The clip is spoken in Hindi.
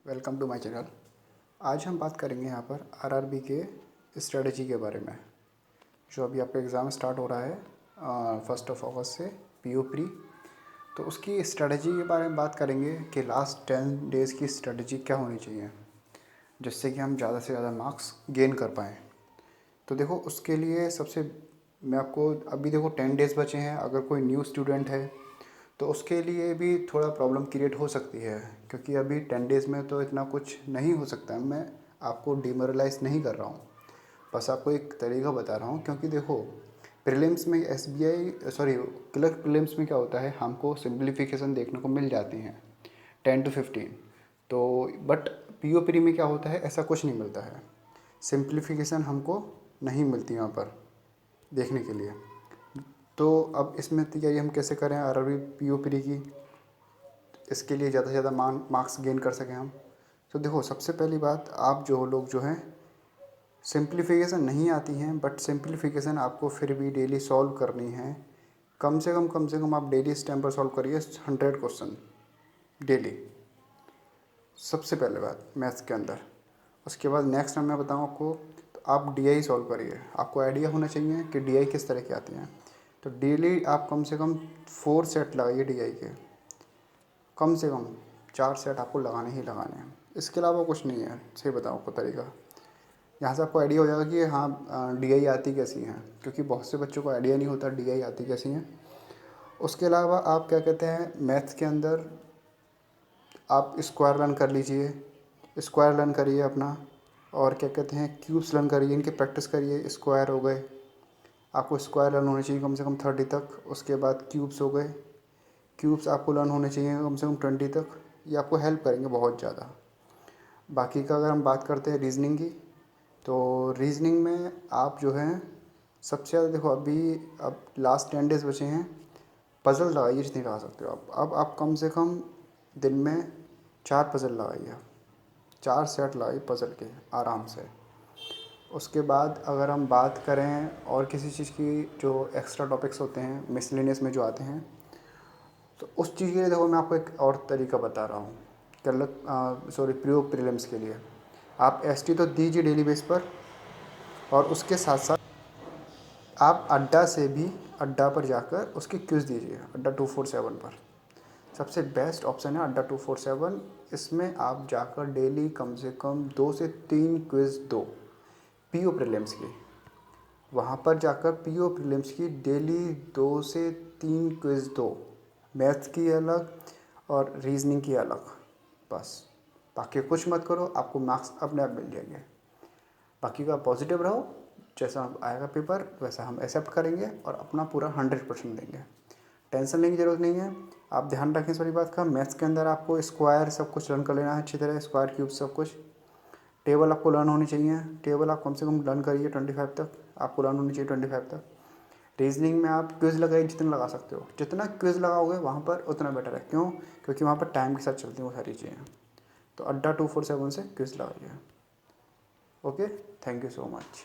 Welcome to my channel. आज हम बात करेंगे यहाँ पर आरआरबी के स्ट्रेटजी के बारे में, जो अभी आपका एग्ज़ाम स्टार्ट हो रहा है 1 से पीओ प्री। तो उसकी स्ट्रेटजी के बारे में बात करेंगे कि लास्ट 10 डेज़ की स्ट्रेटजी क्या होनी चाहिए, जिससे कि हम ज़्यादा से ज़्यादा मार्क्स गेन कर पाएँ। तो देखो, उसके लिए सबसे मैं आपको अभी देखो 10 डेज़ बचे हैं। अगर कोई न्यू स्टूडेंट है तो उसके लिए भी थोड़ा प्रॉब्लम क्रिएट हो सकती है, क्योंकि अभी 10 डेज़ में तो इतना कुछ नहीं हो सकता है। मैं आपको डिमोरलाइज़ नहीं कर रहा हूँ, बस आपको एक तरीका बता रहा हूँ। क्योंकि देखो, प्रीलिम्स में क्लर्क प्रीलिम्स में क्या होता है, हमको सिंप्लीफिकेशन देखने को मिल जाती हैं 10 to 15। तो बट पीओ प्री में क्या होता है, ऐसा कुछ नहीं मिलता है। सिंप्लीफिकेशन हमको नहीं मिलती यहाँ पर देखने के लिए। तो अब इसमें तैयारी हम कैसे करें आरआरबी पीओ प्री की, इसके लिए ज़्यादा से ज़्यादा मार्क्स गेन कर सकें हम। तो देखो, सबसे पहली बात, आप जो लोग जो हैं सिंप्लीफिकेशन नहीं आती हैं, बट सिंप्लीफिकेशन आपको फिर भी डेली सॉल्व करनी है। कम से कम आप डेली इस टाइम पर सॉल्व करिए 100 क्वेश्चन डेली। सबसे पहले बात मैथ्स के अंदर। उसके बाद नेक्स्ट मैं बताऊँ आपको, तो आप डीआई सॉल्व करिए। आपको आइडिया होना चाहिए कि डीआई किस तरह की आती हैं। तो डेली आप कम से कम 4 सेट लगाइए डीआई के। कम से कम 4 सेट आपको लगाने ही लगाने हैं। इसके अलावा कुछ नहीं है। सही बताऊँ आपको तरीका, यहाँ से आपको आइडिया हो जाएगा कि हाँ डीआई आती कैसी हैं, क्योंकि बहुत से बच्चों को आइडिया नहीं होता डीआई आती कैसी हैं। उसके अलावा आप क्या कहते हैं, मैथ्स के अंदर आप स्क्वायर लर्न कर लीजिए। स्क्वायर लर्न करिए अपना, और क्या कहते हैं, क्यूब्स लर्न करिए, इनकी प्रैक्टिस करिए। स्क्वायर हो गए, आपको स्क्वायर लर्न होने चाहिए कम से कम 30 तक। उसके बाद क्यूब्स हो गए, क्यूब्स आपको लर्न होने चाहिए कम से कम 20 तक। ये आपको हेल्प करेंगे बहुत ज़्यादा। बाकी का अगर हम बात करते हैं रीजनिंग की, तो रीजनिंग में आप जो है सबसे ज़्यादा देखो, अभी अब लास्ट 10 डेज़ बचे हैं। पज़ल लगाइए जितनी लगा सकते हो आप। अब आप कम से कम दिन में 4 पज़ल लगाइए, 4 सेट लगाइए पज़ल के आराम से। उसके बाद अगर हम बात करें और किसी चीज़ की, जो एक्स्ट्रा टॉपिक्स होते हैं मिसलेनियस में जो आते हैं, तो उस चीज़ के लिए देखो मैं आपको एक और तरीका बता रहा हूँ। प्री प्रीलिम्स के लिए आप एसटी तो दीजिए डेली बेस पर, और उसके साथ साथ आप अड्डा से भी, अड्डा पर जाकर उसके क्विज़ दीजिए। अड्डा 247 पर सबसे बेस्ट ऑप्शन है अड्डा 247। इसमें आप जाकर डेली कम से कम 2 से 3 क्विज़ दो पीओ प्रीलिम्स की। वहाँ पर जाकर पीओ प्रीलिम्स की डेली 2 से 3 क्विज़ दो, मैथ्स की अलग और रीजनिंग की अलग। बस, बाकी कुछ मत करो, आपको मार्क्स अपने आप मिल जाएंगे। बाकी का पॉजिटिव रहो, जैसा आएगा पेपर वैसा हम एक्सेप्ट करेंगे और अपना पूरा 100% देंगे। टेंशन लेने की ज़रूरत नहीं है। आप ध्यान रखें इस वाली बात का, मैथ्स के अंदर आपको स्क्वायर सब कुछ लर्न कर लेना है अच्छी तरह, स्क्वायर क्यूब सब कुछ। टेबल आपको लर्न होनी चाहिए, टेबल आप कम से कम लर्न करिए 25 तक, आपको लर्न होनी चाहिए 25 तक। रीजनिंग में आप क्विज़ लगाइए, जितना लगा सकते हो। जितना क्विज़ लगाओगे वहाँ पर उतना बेटर है। क्यों? क्योंकि वहाँ पर टाइम के साथ चलती हैं वो सारी चीज़ें। तो अड्डा 247 से क्विज़ लगाइए। Okay, thank you so much.